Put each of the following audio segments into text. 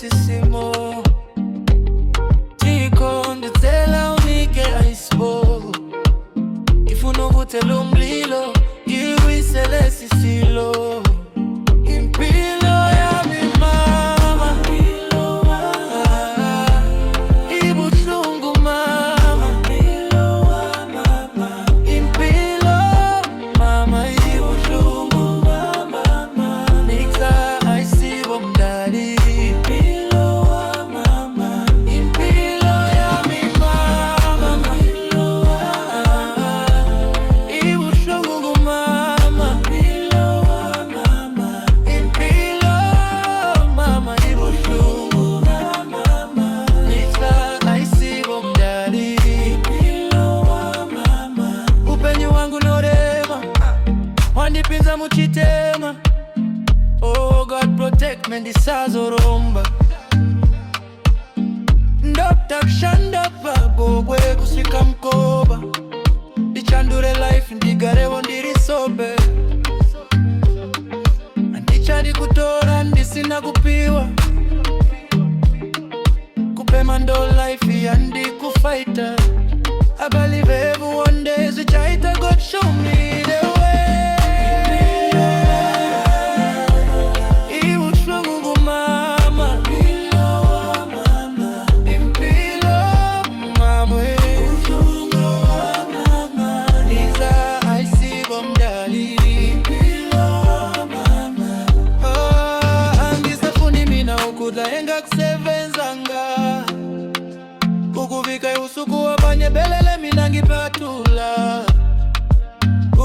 lesissimo tikondizela unike iceberg ngifuna ukuthela umlilo ngiwisele sisilo impilo yami mama ibuhlungu mama impilo mama ibuhlungu mama nikza ayisibo mdali impilo mama impilo yami mama ibuhlungu mama impilo mama ibuhlungu mama nikza ayisibo mdali impilo mama upenyu wangu norema wandipinza muchitema. Oh God protect me ndisazoromba ndoptakshanda pagogwe kusika mkoba ndichandure life ndigarewo ndirisobe andichadi kutora ndisina kupiwa kupema ndo life yandikufaita I believe every one day zichaita God show me the way. Ibuhlungu mama impilo mama ibuhlungu mama niza ayisibo mdali impilo mama angisafuni mina ukudla engakusebenzanga ukuvika usuku wabanye belele mina ngiphathula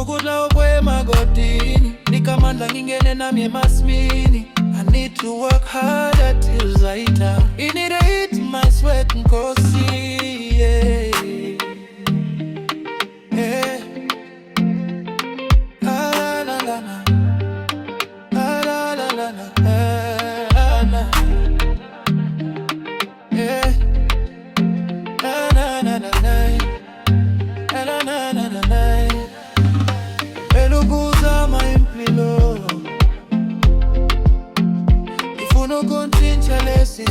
ukudla okwemagodini nikamandla ngingene nami emasimini I need to work harder till zaita I need to eat my sweat nkosi yeah. Yeah. Ah, la, la, la. Ah, la, la, la, la. Ah, la. Yeah. Na na na na na na na na na na elubuza impilo ifuna ukuntshintsha lesi